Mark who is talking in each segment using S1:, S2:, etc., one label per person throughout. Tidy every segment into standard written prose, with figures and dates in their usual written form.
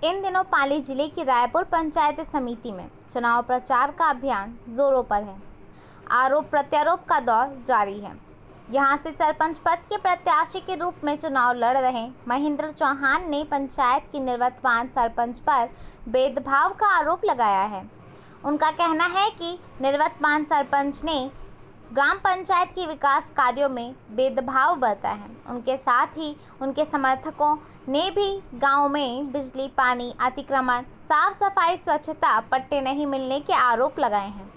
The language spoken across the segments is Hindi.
S1: इन दिनों पाली जिले की रायपुर पंचायत समिति में चुनाव प्रचार का अभियान जोरों पर है। आरोप प्रत्यारोप का दौर जारी है। यहां से सरपंच पद के प्रत्याशी के रूप में चुनाव लड़ रहे महेंद्र चौहान ने पंचायत की निवर्तमान सरपंच पर भेदभाव का आरोप लगाया है। उनका कहना है कि निवर्तमान सरपंच ने ग्राम पंचायत के विकास कार्यों में भेदभाव बरता है। उनके साथ ही उनके समर्थकों ने भी गांव में बिजली, पानी, अतिक्रमण, साफ सफाई, स्वच्छता, पट्टे नहीं मिलने के आरोप लगाए हैं।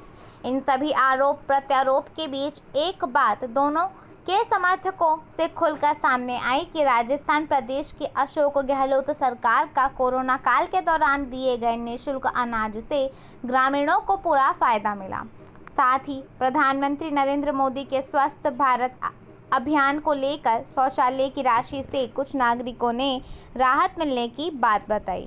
S1: इन सभी आरोप प्रत्यारोप के बीच एक बात दोनों के समर्थकों से खुलकर सामने आई कि राजस्थान प्रदेश की अशोक गहलोत सरकार का कोरोना काल के दौरान दिए गए निःशुल्क अनाज से ग्रामीणों को पूरा फायदा मिला। साथ ही प्रधानमंत्री नरेंद्र मोदी के स्वस्थ भारत अभियान को लेकर शौचालय की राशि से कुछ नागरिकों ने राहत मिलने की बात बताई।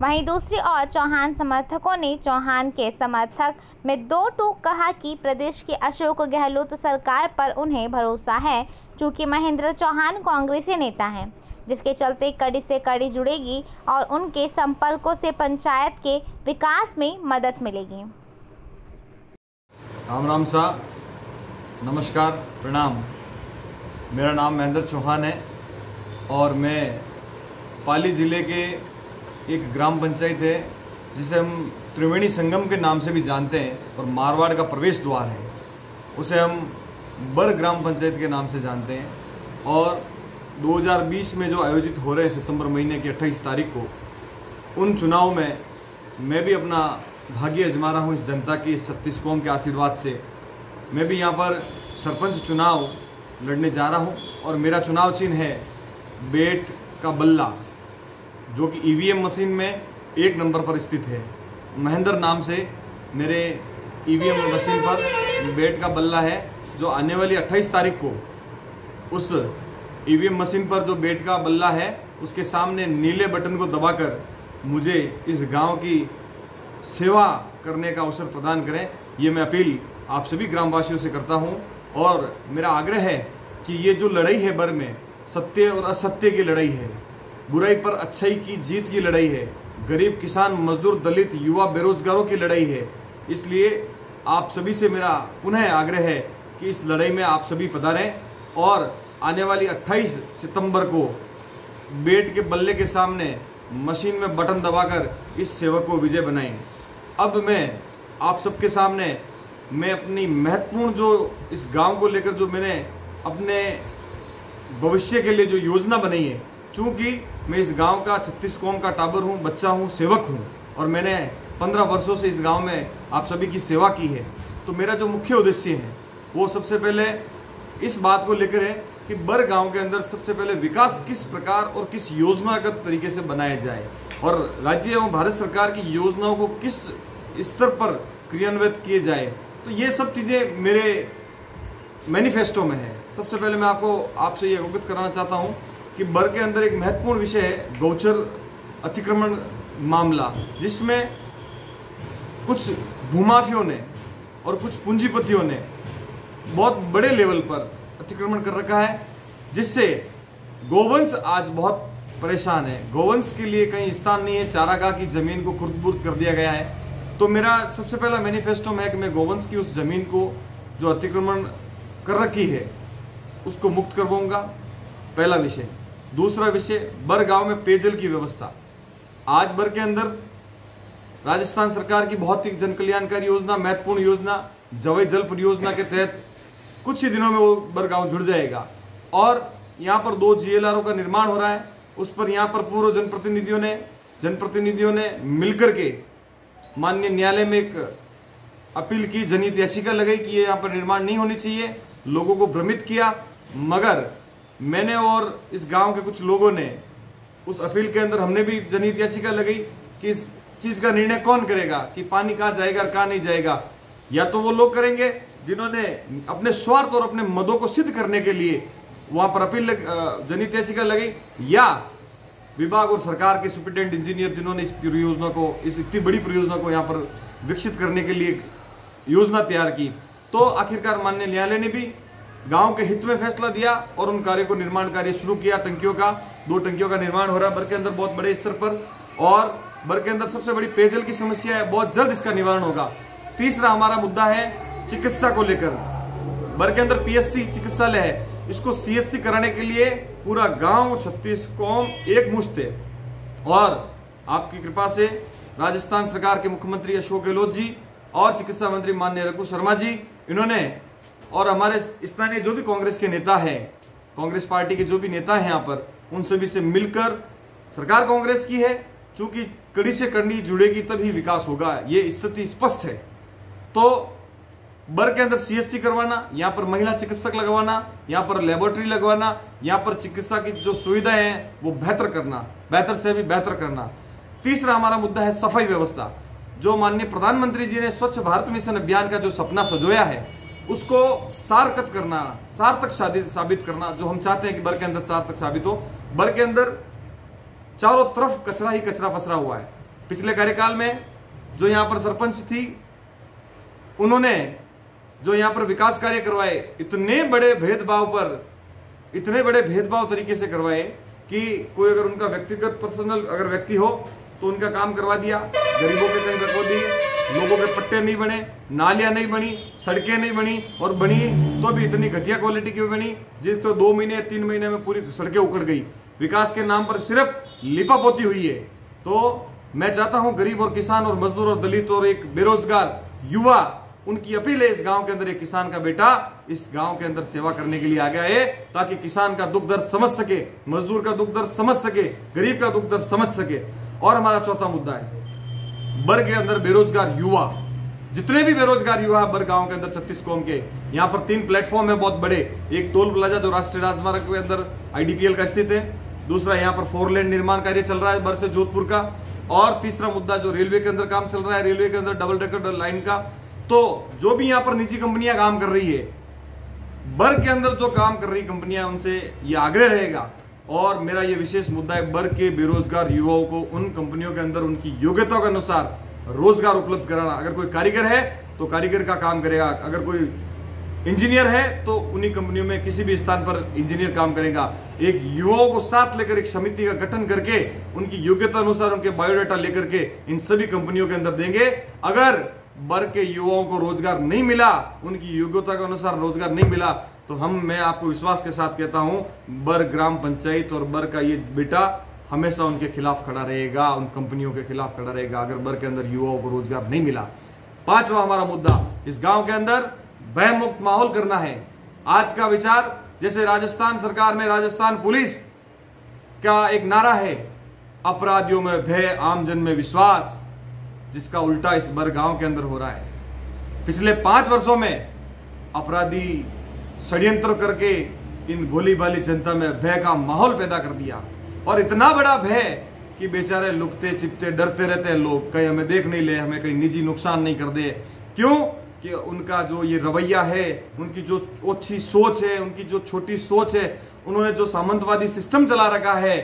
S1: वहीं दूसरी ओर चौहान समर्थकों ने चौहान के समर्थक में दो टूक कहा कि प्रदेश की अशोक गहलोत सरकार पर उन्हें भरोसा है, चूंकि महेंद्र चौहान कांग्रेसी नेता हैं, जिसके चलते कड़ी से कड़ी जुड़ेगी और उनके संपर्कों से पंचायत के विकास में मदद मिलेगी।
S2: राम राम सा, नमस्कार, प्रणाम। मेरा नाम महेंद्र चौहान है और मैं पाली ज़िले के एक ग्राम पंचायत है जिसे हम त्रिवेणी संगम के नाम से भी जानते हैं और मारवाड़ का प्रवेश द्वार है, उसे हम बर ग्राम पंचायत के नाम से जानते हैं। और 2020 में जो आयोजित हो रहे सितंबर महीने की 28 तारीख को, उन चुनाव में मैं भी अपना भाग्य आजमा रहा हूँ। इस जनता की, इस 36 कौम के आशीर्वाद से मैं भी यहाँ पर सरपंच चुनाव लड़ने जा रहा हूँ और मेरा चुनाव चिन्ह है बेट का बल्ला, जो कि ईवीएम मशीन में 1 नंबर पर स्थित है। महेंद्र नाम से मेरे ईवीएम मशीन पर बेट का बल्ला है, जो आने वाली 28 तारीख को उस ईवीएम मशीन पर जो बेट का बल्ला है उसके सामने नीले बटन को दबाकर मुझे इस गांव की सेवा करने का अवसर प्रदान करें। ये मैं अपील आप सभी ग्रामवासियों से करता हूं और मेरा आग्रह है कि ये जो लड़ाई है बर में, सत्य और असत्य की लड़ाई है, बुराई पर अच्छाई की जीत की लड़ाई है, गरीब, किसान, मजदूर, दलित, युवा, बेरोजगारों की लड़ाई है। इसलिए आप सभी से मेरा पुनः आग्रह है कि इस लड़ाई में आप सभी पधारें और आने वाली 28 सितंबर को बेट के बल्ले के सामने मशीन में बटन दबाकर इस सेवा को विजय बनाएं। अब मैं आप सबके सामने मैं अपनी महत्वपूर्ण जो इस गांव को लेकर जो मैंने अपने भविष्य के लिए जो योजना बनाई है, चूँकि मैं इस गांव का 36 कौम का टाबर हूं, बच्चा हूं, सेवक हूं और मैंने 15 वर्षों से इस गांव में आप सभी की सेवा की है, तो मेरा जो मुख्य उद्देश्य है वो सबसे पहले इस बात को लेकर है कि बर गांव के अंदर सबसे पहले विकास किस प्रकार और किस योजनागत तरीके से बनाया जाए और राज्य एवं भारत सरकार की योजनाओं को किस स्तर पर क्रियान्वित किए जाए। तो ये सब चीज़ें मेरे मैनिफेस्टो में है। सबसे पहले मैं आपसे ये अवगत कराना चाहता हूँ कि बर के अंदर एक महत्वपूर्ण विषय है गौचर अतिक्रमण मामला, जिसमें कुछ भूमाफियों ने और कुछ पूंजीपतियों ने बहुत बड़े लेवल पर अतिक्रमण कर रखा है, जिससे गोवंश आज बहुत परेशान है। गोवंश के लिए कहीं स्थान नहीं है, चारागाह की जमीन को खुर्द-बुर्द कर दिया गया है। तो मेरा सबसे पहला मैनिफेस्टो में है कि मैं गोवंश की उस जमीन को जो अतिक्रमण कर रखी है उसको मुक्त करवाऊंगा, पहला विषय। दूसरा विषय, बर गांव में पेयजल की व्यवस्था। आज बर के अंदर राजस्थान सरकार की बहुत ही जन कल्याणकारी योजना, महत्वपूर्ण योजना जवई जल परियोजना के तहत कुछ ही दिनों में वो बर गांव जुड़ जाएगा और यहाँ पर 2 GLRO का निर्माण हो रहा है। उस पर यहाँ पर पूर्व जनप्रतिनिधियों ने मिलकर के माननीय न्यायालय में एक अपील की, जनहित याचिका लगाई कि ये यहाँ पर निर्माण नहीं होनी चाहिए, लोगों को भ्रमित किया। मगर मैंने और इस गांव के कुछ लोगों ने उस अपील के अंदर हमने भी जनहित याचिका लगाई कि इस चीज़ का निर्णय कौन करेगा कि पानी कहाँ जाएगा और कहाँ नहीं जाएगा। या तो वो लोग करेंगे जिन्होंने अपने स्वार्थ और अपने मदों को सिद्ध करने के लिए वहाँ पर अपील जनहित याचिका लगाई, या विभाग और सरकार के सुपरिटेंडेंट इंजीनियर जिन्होंने इस परियोजना को, इस इतनी बड़ी परियोजना को यहाँ पर विकसित करने के लिए योजना तैयार की। तो आखिरकार माननीय न्यायालय ने भी गांव के हित में फैसला दिया और उन कार्य को निर्माण कार्य शुरू किया। टंकियों का 2 टंकियों का निर्माण हो रहा है बर के अंदर बहुत बड़े स्तर पर, और बर के अंदर सबसे बड़ी पेयजल की समस्या है, बहुत जल्द इसका निवारण होगा। तीसरा हमारा मुद्दा है चिकित्सा को लेकर। बर के अंदर पीएचसी चिकित्सालय है, इसको सीएचसी कराने के लिए पूरा गांव 36 कौम एक मुश्त है। और आपकी कृपा से राजस्थान सरकार के मुख्यमंत्री अशोक गहलोत जी और चिकित्सा मंत्री माननीय रघु शर्मा जी, इन्होंने और हमारे स्थानीय जो भी कांग्रेस के नेता हैं, कांग्रेस पार्टी के जो भी नेता हैं यहाँ पर, उन सभी से मिलकर, सरकार कांग्रेस की है, चूंकि कड़ी से कड़ी जुड़ेगी तभी विकास होगा, ये स्थिति स्पष्ट है। तो बर के अंदर सीएचसी करवाना, यहाँ पर महिला चिकित्सक लगवाना, यहाँ पर लेबोरेटरी लगवाना, यहाँ पर चिकित्सा की जो सुविधाएं हैं वो बेहतर करना, बेहतर से भी बेहतर करना। तीसरा हमारा मुद्दा है सफाई व्यवस्था। जो माननीय प्रधानमंत्री जी ने स्वच्छ भारत मिशन अभियान का जो सपना सजोया है, उसको सार्थक करना, सार्थक साबित करना, जो हम चाहते हैं कि बर के अंदर सार्थक साबित हो। बर के अंदर चारों तरफ कचरा ही कचरा पसरा हुआ है। पिछले कार्यकाल में जो यहाँ पर सरपंच थी, उन्होंने जो यहाँ पर विकास कार्य करवाए, इतने बड़े भेदभाव तरीके से करवाए कि कोई अगर उनका व्यक्तिगत पर्सनल अगर व्यक्ति हो तो उनका काम करवा दिया, गरीबों के कहीं रखवा दी, लोगों के पट्टे नहीं बने, नालियां नहीं बनी, सड़कें नहीं बनी, और बनी तो भी इतनी घटिया क्वालिटी की बनी जिस तो 2 महीने 3 महीने में पूरी सड़कें उखड़ गई। विकास के नाम पर सिर्फ लिपापोती हुई है। तो मैं चाहता हूं गरीब और किसान और मजदूर और दलित और एक बेरोजगार युवा, उनकी अपील है, इस गांव के अंदर एक किसान का बेटा इस गांव के अंदर सेवा करने के लिए आ गया है, ताकि किसान का दुख दर्द समझ सके, मजदूर का दुख दर्द समझ सके, गरीब का दुख दर्द समझ सके। और हमारा चौथा मुद्दा है बर के अंदर बेरोजगार युवा, जितने भी बेरोजगार युवा बर गांव के अंदर 36 कौम के, यहाँ पर 3 प्लेटफॉर्म है बहुत बड़े। एक टोल प्लाजा जो राष्ट्रीय राजमार्ग के अंदर आईडीपीएल का स्थित है, दूसरा यहाँ पर 4 लेन निर्माण कार्य चल रहा है बर से जोधपुर का, और तीसरा मुद्दा जो रेलवे के अंदर काम चल रहा है, रेलवे के अंदर डबल डेकर लाइन का। तो जो भी यहाँ पर निजी कंपनियां काम कर रही है, बर के अंदर जो काम कर रही कंपनियां, उनसे ये आग्रह रहेगा, और मेरा ये विशेष मुद्दा है बर के बेरोजगार युवाओं को उन कंपनियों के अंदर उनकी योग्यता के अनुसार रोजगार उपलब्ध कराना। अगर कोई कारीगर है तो कारीगर का काम करेगा, अगर कोई इंजीनियर है तो उन्हीं कंपनियों में किसी भी स्थान पर इंजीनियर काम करेगा। एक युवाओं को साथ लेकर एक समिति का गठन करके उनकी योग्यता अनुसार उनके बायोडाटा लेकर के इन सभी कंपनियों के अंदर देंगे। अगर बर के युवाओं को रोजगार नहीं मिला, उनकी योग्यता के अनुसार रोजगार नहीं मिला, तो मैं आपको विश्वास के साथ कहता हूं, बर ग्राम पंचायत और बर का ये बेटा हमेशा उनके खिलाफ खड़ा रहेगा, उन कंपनियों के खिलाफ खड़ा रहेगा, अगर बर के अंदर युवाओं को रोजगार नहीं मिला। 5वां हमारा मुद्दा, इस गांव के अंदर भय मुक्त माहौल करना है। आज का विचार, जैसे राजस्थान सरकार में राजस्थान पुलिस का एक नारा है, अपराधियों में भय, आमजन में विश्वास, जिसका उल्टा इस बर गांव के अंदर हो रहा है। पिछले 5 वर्षों में अपराधी षड्यंत्र करके इन भोली भाली जनता में भय का माहौल पैदा कर दिया, और इतना बड़ा भय कि बेचारे लुकते छिपते डरते रहते हैं लोग, कहीं हमें देख नहीं ले, हमें कहीं निजी नुकसान नहीं कर दे। क्यों? कि उनका जो ये रवैया है, उनकी जो ओछी सोच है, उनकी जो छोटी सोच है, उन्होंने जो सामंतवादी सिस्टम चला रखा है,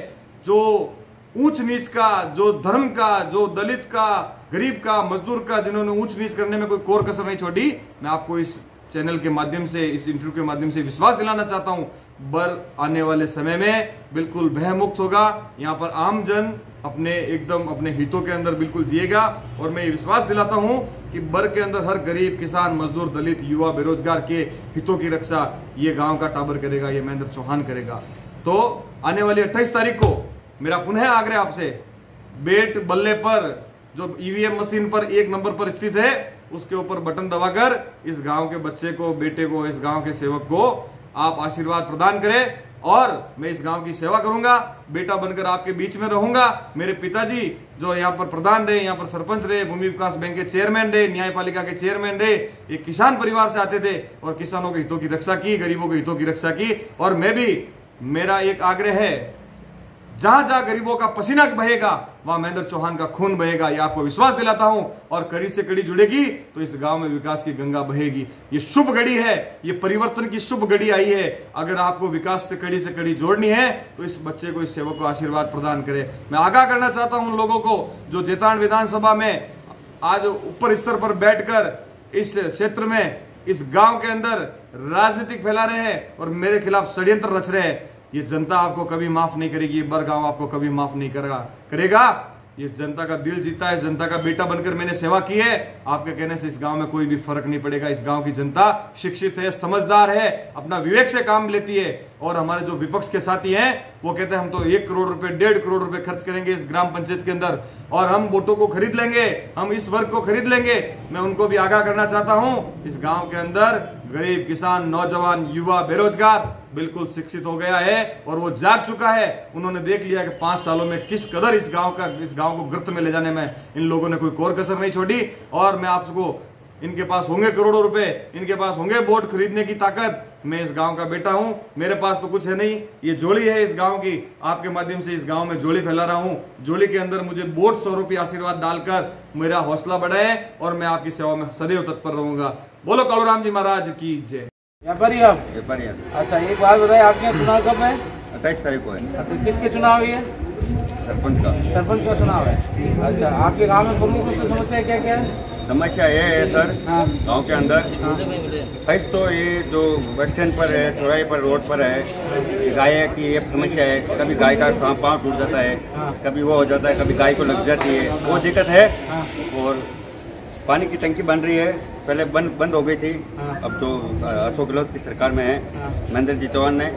S2: जो ऊंच नीच का, जो धर्म का, जो दलित का, गरीब का, मजदूर का, जिन्होंने ऊंच नीच करने में कोई कोर कसर नहीं छोड़ी। मैं आपको इस चैनल के माध्यम से, इस इंटरव्यू के माध्यम से विश्वास दिलाना चाहता हूं, बर आने वाले समय में बिल्कुल भयमुक्त होगा। यहाँ पर आमजन अपने हितों के अंदर बिल्कुल जिएगा, और मैं ये विश्वास दिलाता हूं कि बर के अंदर हर गरीब, किसान, मजदूर, दलित, युवा, बेरोजगार के हितों की रक्षा ये गांव का टाबर करेगा, ये महेंद्र चौहान करेगा। तो आने वाली 28 तारीख को मेरा पुनः आग्रह आपसे, बेट बल्ले पर जो ईवीएम मशीन पर 1 नंबर पर स्थित है, उसके ऊपर बटन दबाकर इस गांव के बच्चे को, बेटे को, इस गांव के सेवक को आप आशीर्वाद प्रदान करें, और मैं इस गांव की सेवा करूंगा, बेटा बनकर आपके बीच में रहूंगा। मेरे पिताजी जो यहाँ पर प्रधान रहे, यहाँ पर सरपंच रहे, भूमि विकास बैंक के चेयरमैन रहे, न्यायपालिका के चेयरमैन रहे, एक किसान परिवार से आते थे और किसानों के हितों की रक्षा की, गरीबों के हितों की रक्षा की। और मैं भी, मेरा एक आग्रह है, जहां जहां गरीबों का पसीना बहेगा वहां महेंद्र चौहान का खून बहेगा, ये आपको विश्वास दिलाता हूं। और कड़ी से कड़ी जुड़ेगी तो इस गांव में विकास की गंगा बहेगी। ये शुभ घड़ी है, ये परिवर्तन की शुभ घड़ी आई है। अगर आपको विकास से कड़ी जोड़नी है तो इस बच्चे को, इस सेवक को आशीर्वाद प्रदान करें। मैं आगाह करना चाहता हूं उन लोगों को जो जेतान विधानसभा में आज ऊपर स्तर पर बैठकर इस क्षेत्र में इस गांव के अंदर राजनीतिक फैला रहे हैं और मेरे खिलाफ षड्यंत्र रच रहे हैं, ये जनता आपको कभी माफ नहीं करेगी। ये बरगांव आपको कभी माफ नहीं करेगा। ये जनता का दिल जीता है, जनता का बेटा बनकर मैंने सेवा की है। आपके कहने से इस गांव में कोई भी फर्क नहीं पड़ेगा। इस गांव की जनता शिक्षित है, समझदार है, अपना विवेक से काम लेती है। और हमारे जो विपक्ष के साथी हैं वो कहते हैं हम तो 1 करोड़ रुपए 1.5 करोड़ रुपए खर्च करेंगे इस ग्राम पंचायत के अंदर और हम वोटों को खरीद लेंगे, हम इस वर्ग को खरीद लेंगे। मैं उनको भी आगाह करना चाहता हूं, इस गांव के अंदर गरीब, किसान, नौजवान, युवा, बेरोजगार बिल्कुल शिक्षित हो गया है और वो जाग चुका है। उन्होंने देख लिया कि 5 सालों में किस कदर इस गांव को गिरफ्त में ले जाने में इन लोगों ने कोई कोर कसर नहीं छोड़ी। और मैं आपको, इनके पास होंगे करोड़ों रुपए, इनके पास होंगे वोट खरीदने की ताकत। मैं इस गांव का बेटा हूं, मेरे पास तो कुछ है नहीं, ये जोड़ी है इस गांव की। आपके माध्यम से इस गांव में जोड़ी फैला रहा हूं। जोड़ी के अंदर मुझे वोट स्वरूपी आशीर्वाद डालकर मेरा हौसला बढ़ाए और मैं आपकी सेवा में सदैव तत्पर रहूंगा। बोलो कालूराम जी महाराज की जय।
S3: व्यापारी आप? व्यापारी। अच्छा, एक बात बताइए, आपके यहाँ चुनाव कब है? 28 तारीख को है। तो किसके चुनाव है? सरपंच का। सरपंच का चुनाव है। अच्छा, आपके गांव में प्रमुख रूप से समस्या क्या क्या है? समस्या ये है सर, गांव के अंदर फर्स्ट तो ये जो बस स्टैंड पर है, चौराहे पर, रोड पर है, गाय की एक समस्या है। कभी गाय का पाँव टूट जाता है, कभी वो हो जाता है, कभी गाय को लग जाती है, वो दिक्कत है। और पानी की टंकी बन रही है, पहले बंद हो गई थी, अब जो अशोक गहलोत की सरकार में है, महेंद्र जी चौहान ने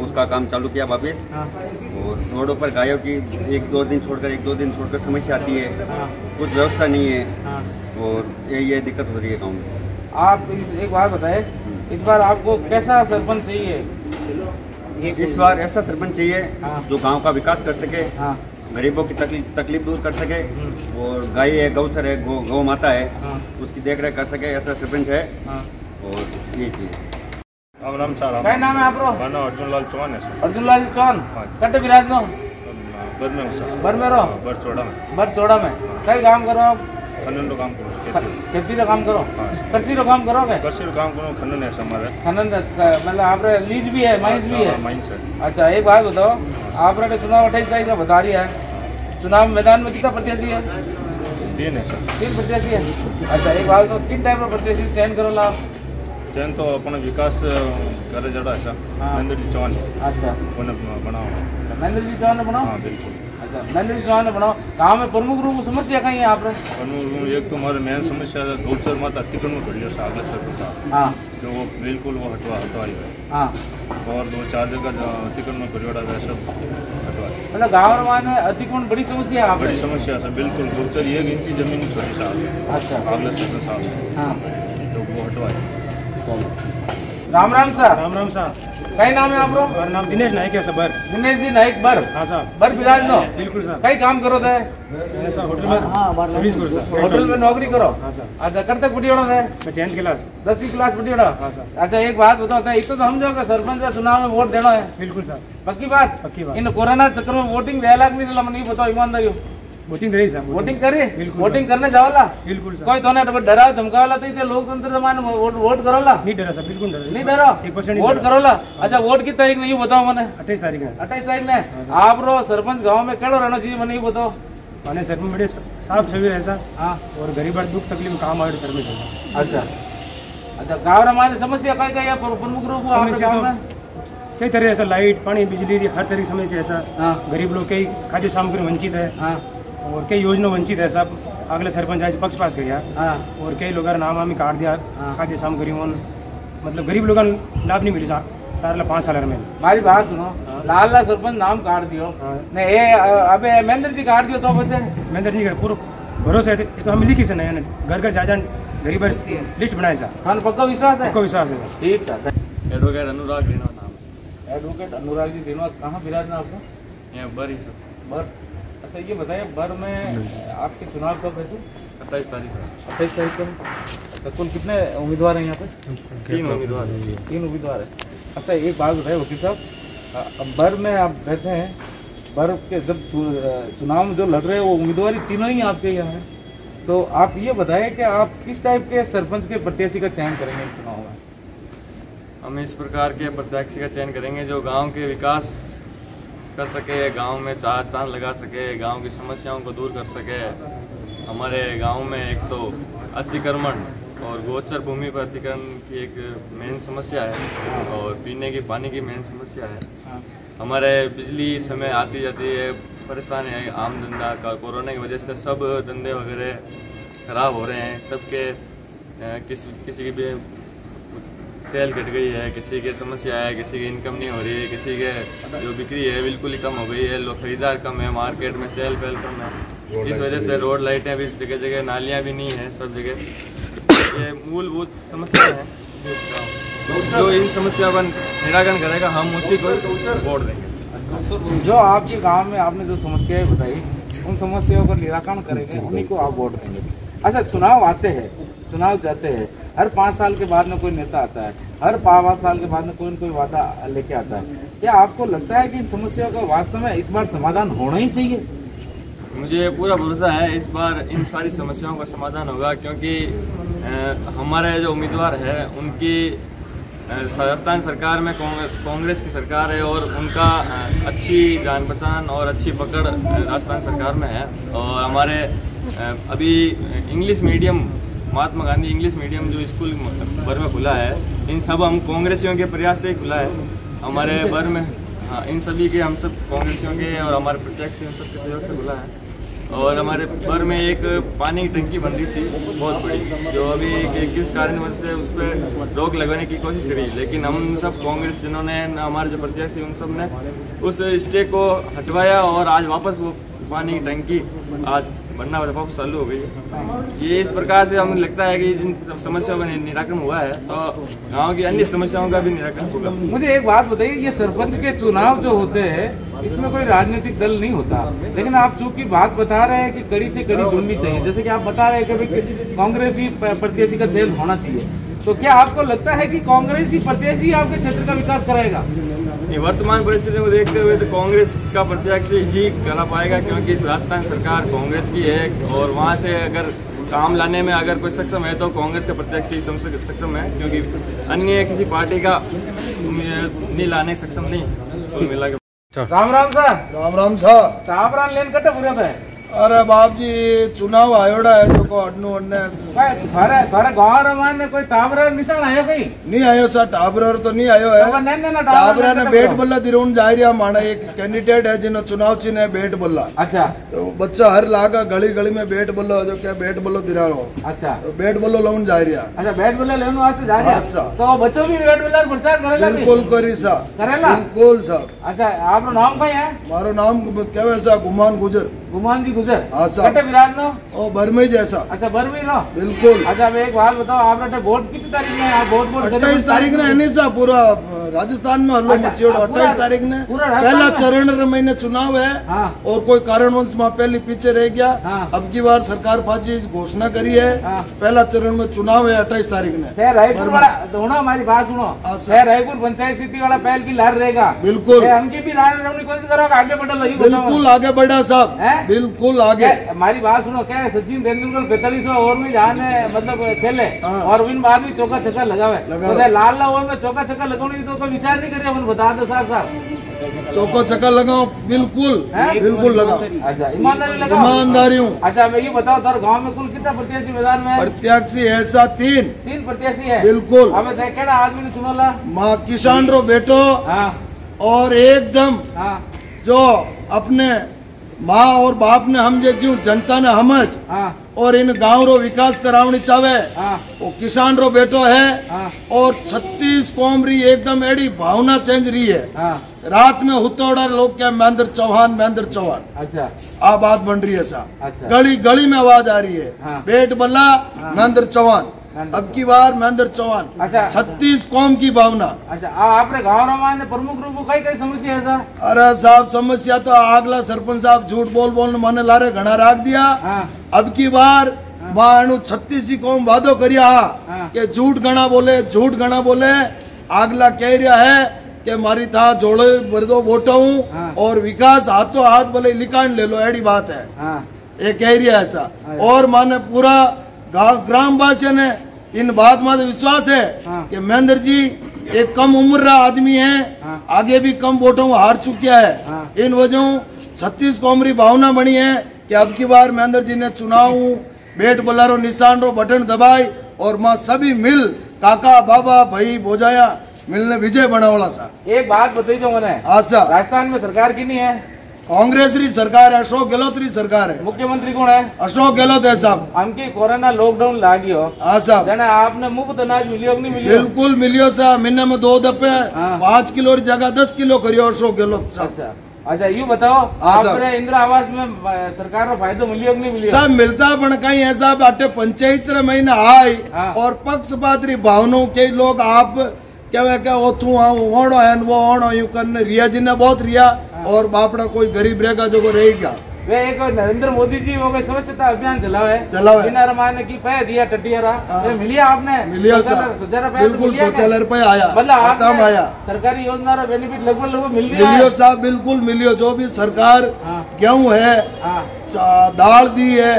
S3: उसका काम चालू किया वापिस। और रोडों पर गायों की 1-2 दिन छोड़कर समस्या आती है, कुछ व्यवस्था नहीं है और ये दिक्कत हो रही है गाँव में। आप एक बात बताए, इस बार आपको कैसा सरपंच चाहिए? इस बार ऐसा सरपंच चाहिए जो गाँव का विकास कर सके, गरीबों की तकलीफ दूर कर सके और गाय है, गौचर है, गौ माता है, उसकी देखरेख कर सके, ऐसा सरपंच है। और ये चीज। क्या नाम है आपको? अर्जुन लाल चौहान है। अर्जुन लाल चौहान कटे विराज में बरमेरो बरचोड़ा में कई काम करो आप? खनन काम करो, खेती का काम करो, कृषि का काम करोगे? कृषि का काम करो, खनन है हमारे। खनन मतलब आप लीज भी है, माइंस भी है? माइंस है। अच्छा, एक बात बताओ, आपने चुनाव 28 तारीख का बता दिया है, चुनाव मैदान में कितना प्रत्याशी है? 3 है सर। 3 प्रत्याशी है। अच्छा, एक बात बताओ, किन टाइप का प्रत्याशी चयन करो ला? चयन तो अपना विकास करे जड़ा है सर, महेंद्र जी चौहान। अच्छा, उन्हें बनाओ, महेंद्र जी चौहान ने बनाओ? हाँ बिल्कुल। अच्छा, महेंद्र जी चौहान ने बनाओ। गाँव में प्रमुख रूप समस्या कहीं है आप? एक तो हमारे मेन समस्या गौचर माता अतिक्रमण में खड़ी है आगे सर। हाँ, जो वो बिल्कुल वो हटवाई है। हाँ, और 2-4 जगह अतिक्रमण में परिवार सब हटवा। मतलब गाँव में अतिक्रमण बड़ी समस्या है? बड़ी समस्या सर, बिल्कुल गौचर 1 इंची जमीन ही छोड़ी साहब। अच्छा, अगले साल। हाँ, तो वो हटवाई। राम राम सर। राम राम सर। कई नाम है आपको? मेरा नाम दिनेश नाइक है सर। दिनेश जी नाइक बर? हाँ सर। बर बिराज नो? बिल्कुल सर। कई काम करो थे? सर होटल में सर्विस करो सर। होटल में नौकरी करो? हाँ सर। अच्छा, कब तक पढ़ी होना है? मैं 10th क्लास 10वीं क्लास पढ़ी होना? हाँ सर। अच्छा, एक बात बताओ, एक तो हम जो सरपंच का चुनाव में वोट देना है? बिल्कुल सर। पक्की बात? पक्की बात। इन कोरोना चक्कर में वोटिंग रहेला कि नहीं? नहीं बताओ ईमानदारी। वोटिंग करी सर। वोटिंग करी? बिल्कुल। वोटिंग करने जाओला? बिल्कुल सर। कोई तो ना डरा धमकावाला तो लोकतंत्र जमाने में वोट करोला? नहीं डरा सर, बिल्कुल नहीं डरा। 1% वोट करोला? अच्छा, वोट की तारीख नहीं बताओ मैंने? 28 तारीख है। 28 तारीख ने आप रो सरपंच गाँव में केड़ो रहना चाहिए मैंने बताओ? मैंने सरपंच बड़े साफ छवि रहे सर। हाँ, और गरीब दुख तकलीफ काम आए सरपंच। अच्छा अच्छा, गाँव हमारी समस्या क्या प्रमुख रूप में? कई तरह ऐसा लाइट, पानी, बिजली, हर तरह की समस्या ऐसा। गरीब लोग कई खाद्य सामग्री वंचित है और कई योजना वंचित है सब। अगले सरपंच आज पक्ष पास किया और कई लोग नाम आमी काट दिया खाद्य सामग्री, मतलब गरीब लोग लाभ नहीं मिली 5 साल में। हमारी बात सुनो, लाल सरपंच नाम काट दियो नहीं, अबे महेंद्र जी काट दियो तो बच्चे महेंद्र जी का पूरा भरोसा है तो हम लिखी से नहीं, घर घर जा गरीब लिस्ट बनाए सर। हाँ, पक्का विश्वास है? पक्का विश्वास है। ठीक सर। एडवोकेट अनुराग दिनोद नाम है। एडवोकेट अनुराग जी दिनोद, कहाँ विराजना आपको? यहाँ बर ही सर। बर। अच्छा, ये बताइए, बर में आपके चुनाव कब है? 28 तारीख को। 28 तारीख को। अच्छा, कुल कितने उम्मीदवार हैं यहाँ पे? 3 उम्मीदवार है। 3 उम्मीदवार है। अच्छा, एक बात बताइए वकील साहब, बर में आप बैठे हैं, बर के जब चुनाव में जो लड़ रहे हैं वो उम्मीदवार तीनों ही आपके यहाँ हैं, तो आप ये बताएं कि आप किस टाइप के सरपंच के प्रत्याशी का चयन करेंगे चुनाव में?
S2: हम इस प्रकार के प्रत्याशी का चयन करेंगे जो गांव के विकास कर सके, गांव में 4 चांद लगा सके, गांव की समस्याओं को दूर कर सके। हमारे गांव में एक तो अतिक्रमण
S4: और गोचर भूमि पर अतिक्रमण की एक मेन समस्या है और पीने की पानी की मेन समस्या है। हमारे बिजली समय आती जाती है, परेशान है आम धंधा का। कोरोना की वजह से सब धंधे वगैरह खराब हो रहे हैं, सबके किसी की भी सेल घट गई है, किसी की समस्या है, किसी की इनकम नहीं हो रही है, किसी के जो बिक्री है बिल्कुल ही कम हो गई है, लोग खरीदार कम है, मार्केट में चहल पहल कम है। इस वजह से रोड लाइटें भी जगह जगह, नालियाँ भी नहीं है सब जगह। ये मूलभूत समस्या है, जो इन समस्या का निराकरण करेगा हम उसी को वोट देंगे।
S3: जो आपके गांव में आपने जो समस्याएं बताई उन समस्याओं का निराकरण करेंगे, उन्हीं को आप वोट देंगे। अच्छा, चुनाव आते हैं, चुनाव जाते हैं, हर 5 साल के बाद में कोई नेता आता है, हर 5 साल के बाद में कोई न कोई वादा लेके आता है। क्या आपको लगता है कि इन समस्याओं का वास्तव में इस बार समाधान होना ही चाहिए?
S4: मुझे पूरा भरोसा है इस बार इन सारी समस्याओं का समाधान होगा, क्योंकि हमारे जो उम्मीदवार है उनकी राजस्थान सरकार में कांग्रेस की सरकार है और उनका अच्छी जान पहचान और अच्छी पकड़ राजस्थान सरकार में है। और हमारे अभी English medium, Mahatma Gandhi English medium जो स्कूल भर में खुला है, इन सब हम कांग्रेसियों के प्रयास से खुला है हमारे भर में। हाँ, इन सभी के हम सब कांग्रेसियों के और हमारे प्रत्याशियों सबके सहयोग से खुला है। और हमारे भर में एक पानी की टंकी बन रही थी बहुत बड़ी, जो अभी किस कारणवश से उस पर रोक लगाने की कोशिश करी, लेकिन हम सब कांग्रेस जिन्होंने, हमारे जो प्रत्याशी उन सब ने उस स्टे को हटवाया और आज वापस वो पानी की टंकी आज बनना वापस चालू हो गई है। ये इस प्रकार से हमें लगता है कि जिन समस्याओं का निराकरण हुआ है तो गांव की अन्य समस्याओं का भी निराकरण होगा।
S3: मुझे एक बात बताइए, ये सरपंच के चुनाव जो होते हैं इसमें कोई राजनीतिक दल नहीं होता, लेकिन आप चूंकि बात बता रहे हैं कि कड़ी से कड़ी ढूंढनी चाहिए, जैसे कि आप बता रहे हैं कि कांग्रेसी प्रत्याशी का चयन होना चाहिए, तो क्या आपको लगता है कि कांग्रेसी प्रत्याशी आपके क्षेत्र का विकास कराएगा?
S4: वर्तमान परिस्थिति को देखते हुए तो कांग्रेस का प्रत्याशी ही करा पाएगा, क्योंकि राजस्थान सरकार कांग्रेस की है और वहां से अगर काम लाने में अगर कोई सक्षम है तो कांग्रेस का प्रत्याशी सक्षम है, क्योंकि अन्य किसी पार्टी का नहीं लाने सक्षम नहीं। कुल मिला के
S3: राम राम सर।
S5: राम राम सा।
S3: टाबरा लेन कटे पूरा था।
S5: अरे बाप जी, चुनाव आयोड़ा है जो को अडनू अडने
S3: थारे गाँव रमान ने कोई टाबरा निशान आयो कहीं
S5: नहीं आयो सा। टाबरा तो नहीं आयो है। टाबरा ने बेट बल्ला दिरोन जा रहा माना एक कैंडिडेट है जिन्होंने चुनाव चिन्ह है बेट बल्ला।
S3: अच्छा,
S5: तो बच्चा हर लागा गली गली में बेट बल्लो जो क्या बेट बल्लो दिरा रहो।
S3: अच्छा,
S5: तो बेट बल्लो लोन जा रहा।
S3: अच्छा, बेट बल्ला लेने वास्ते जा रहा। तो बच्चों भी बेट बल्ला प्रचार करेला?
S5: बिल्कुल करी सा,
S3: करेला
S5: बिल्कुल सा।
S3: अच्छा, आपका नाम क्या है?
S5: मारो नाम क्या वैसा गुमान गुजर।
S3: गुमान जी गुजर।
S5: हाँ साहब।
S3: कटे विराज नो?
S5: ओ बरमई जैसा।
S3: अच्छा, बरमई नो।
S5: बिल्कुल।
S3: अच्छा, अब एक बात बताओ, आपने वोट कितनी तारीख में? आप वोट
S5: 28 तारीख ने है सा पूरा राजस्थान में हल्लो मचियोड़ो। 28 तारीख ने पहला चरण महीने चुनाव है।
S3: हाँ।
S5: और कोई कारणवश में पहले पीछे रह गया।
S3: हाँ। अब
S5: की बार सरकार फाजी घोषणा करी है। हाँ। पहला चरण में चुनाव है 28 तारीख ने।
S3: रायपुर वाला सुनो, हमारी बात सुनो। रायपुर पंचायत समिति वाला पहल की लहर रहेगा। बिल्कुल। हमकी भी लहर कोशिश करो, आगे बढ़ा।
S5: बिल्कुल आगे बढ़ा साहब, बिल्कुल आगे।
S3: हमारी बात सुनो, क्या है, सचिन तेंदुलकर 45 ओवर में जाने मतलब खेले और विन बार भी चौका छक्का लगावे। लाल ओवर में चौका छक्का लगाने की तो कोई विचार नहीं करे। बता दो साहब,
S5: चौका छक्का लगाओ। बिल्कुल बिल्कुल लगाओ।
S3: अच्छा, ईमानदारी लगाओ।
S5: ईमानदारी हूँ।
S3: अच्छा, मैं ये बताओ, तार गाँव में कुल कितना प्रत्याशी मैदान में?
S5: प्रत्याशी ऐसा 3
S3: प्रत्याशी है।
S5: बिल्कुल।
S3: हमें केड़ा आदमी ने चुना?
S5: माँ किसान रो बेटो। और एकदम जो अपने माँ और बाप ने हम जीव जनता ने हमज और इन गांव रो विकास करावनी चावे वो किसान रो बेटो है। और 36 कौम री एकदम एडी भावना चेंज रही है। रात में हुतोड़ा लोग क्या महेंद्र चौहान। अच्छा, आ बात बन रही है सा। अच्छा। गली गली में आवाज आ रही है। बेट बल्ला महेंद्र चौहान, अब की बार महेंद्र चौहान। अच्छा, 36 कौम की भावना। अच्छा,
S3: आपने गाँव में प्रमुख रूप कई कई समस्या है सा?
S5: अरे साहब, समस्या तो आगला सरपंच साहब झूठ बोल माने लारे घना राख दिया। अब की बार मानू 36 कौम वादो करिया कि झूठ घना बोले। आगला कह रहा है कि मारी था जोड़े बरदो वोटा हूँ और विकास हाथों हाथ बोले लिकान ले लो, ऐडी बात है। ये कह रहा है ऐसा। और माने पूरा ग्रामवासियों ने इन बात में विश्वास है कि महेंद्र जी एक कम उम्र का आदमी है। आगे भी कम वोटों हार चुका है। इन वजहों 36 कौम री भावना बनी है कि अब की बार महेंद्र जी ने चुनाव बेट बल्लारो निशान रो बटन दबाई और माँ सभी मिल काका बाबा भाई भोजाया मिलने विजय बनावला सा।
S3: एक बात बताई जो मैंने,
S5: हाँ सर,
S3: राजस्थान में सरकार की नहीं है,
S5: कांग्रेस री सरकार है, अशोक गहलोत री सरकार है।
S3: मुख्यमंत्री कौन है?
S5: अशोक गहलोत है साहब।
S3: हमकी कोरोना लॉकडाउन लागियो,
S5: हाँ साहब,
S3: जना आपने मुफ्त अनाज मिलियो कि नहीं मिलियो?
S5: बिल्कुल मिलियो साहब। महीने में 2 दफे 5 किलो की जगह 10 किलो करियो अशोक गहलोत साहब।
S3: अच्छा यूँ बताओ, आपने इंदिरा आवास में सरकार को फायदो मिलियो कि नहीं मिलियो?
S5: सब मिलता पण कहीं ऐसा बाटे पंचायत महीना आए और पक्षपात री भावनाओं के लोग आप क्या वो तू ओणो है वो ओणो यूं करने रिया जी ने बहुत रिया और बापड़ा कोई गरीब रहेगा जो को रहेगा।
S3: वे एक नरेंद्र मोदी जी वो स्वच्छता अभियान चलाओ है बिना माने की पै दिया टटियारा, मिलिया आपने?
S5: मिलिया साहब, बिल्कुल शौचालय पे आया,
S3: मतलब
S5: आया
S3: सरकारी योजना रा बेनिफिट लगभग मिल रहा है?
S5: मिलियो साहब, बिल्कुल मिलियो। जो भी सरकार गेहूं है, दाल दी है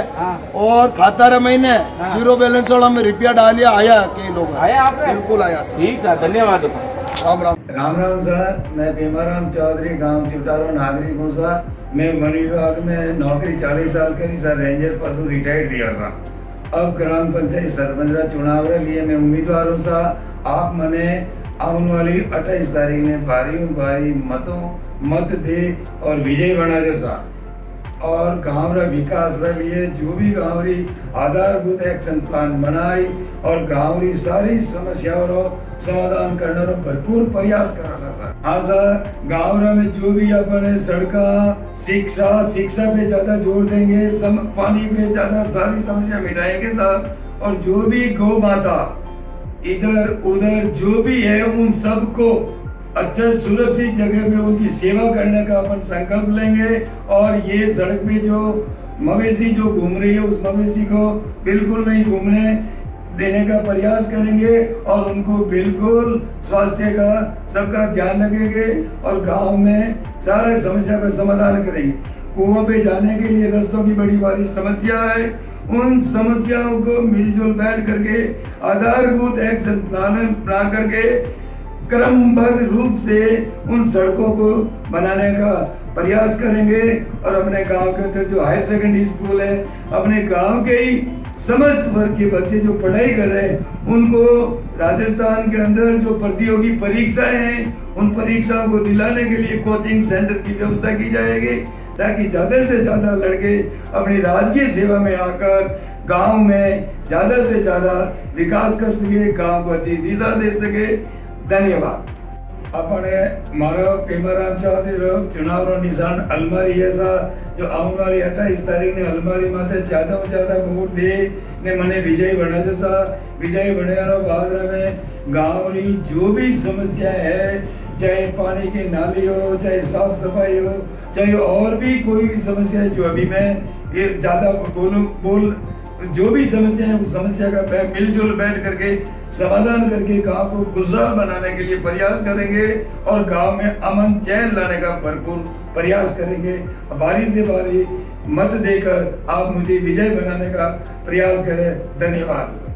S5: और खाता रहा महीने 0 बैलेंस वाला में रुपया डालिया आया कई लोग
S3: आया आपने?
S5: बिल्कुल आया सर।
S3: ठीक सर, धन्यवाद।
S5: राम राम।
S6: राम सर, मैं भीमाराम चौधरी गांव चिवटारो नागरिक हूँ सर। मैं वन विभाग में नौकरी 40 साल करी सर, रेंजर पद रिटायर्ड रिया था। अब ग्राम पंचायत सरपंच का चुनाव के लिए मैं उम्मीदवार हूँ सर। आप मने आने वाली 28 तारीख में भारी मत दे और विजय बना दो सर। और गाँव रा विकास रे लिए जो भी गाँव री आधारभूत एक्शन प्लान बनाई और गाँव री सारी समस्याओं रो समाधान करने रो भरपूर प्रयास कराला सर। हाँ सर, गाँव रा में जो भी अपने सड़का शिक्षा पे ज्यादा जोर देंगे, पानी पे ज्यादा सारी समस्या मिटाएंगे सर। और जो भी गौ माता इधर उधर जो भी है उन सबको अच्छा सुरक्षित जगह पे उनकी सेवा करने का अपन संकल्प लेंगे। और ये सड़क पे जो मवेशी जो घूम रही है उस मवेशी को बिल्कुल नहीं घूमने देने का प्रयास करेंगे और उनको बिल्कुल स्वास्थ्य का सबका ध्यान रखेंगे और गांव में सारे समस्या का समाधान करेंगे। कुओं पे जाने के लिए रास्तों की बड़ी भारी समस्या है, उन समस्याओं को मिलजुल बैठ करके आधारभूत एक्शन प्लान बना करके क्रमबद्ध रूप से उन सड़कों को बनाने का प्रयास करेंगे। और अपने गांव के अंदर जो हायर सेकेंडरी स्कूल है, अपने गांव के ही समस्त वर्ग के बच्चे जो पढ़ाई कर रहे हैं उनको राजस्थान के अंदर जो प्रतियोगी परीक्षाएं हैं उन परीक्षाओं को दिलाने के लिए कोचिंग सेंटर की व्यवस्था की जाएगी, ताकि ज़्यादा से ज़्यादा लड़के अपनी राजकीय सेवा में आकर गांव में ज़्यादा से ज़्यादा विकास कर सके, गांव को अच्छी दिशा दे सके। धन्यवाद। अपने मारो भीमाराम चौधरी चुनाव रो निशान अलमारी है सा, जो आने वाली 28 तारीख ने अलमारी माते ज्यादा वोट दे ने मने विजय बना जो सा। विजय बनने बाद में गाँव री जो भी समस्या है, चाहे पानी की नाली हो, चाहे साफ सफाई हो, चाहे और भी कोई भी समस्या है, जो अभी मैं ये ज्यादा बोल जो भी समस्या है उस समस्या का मिलजुल बैठ करके समाधान करके गांव को खुशहाल बनाने के लिए प्रयास करेंगे और गांव में अमन चैन लाने का भरपूर प्रयास करेंगे। बारी से बारी मत देकर आप मुझे विजय बनाने का प्रयास करें। धन्यवाद।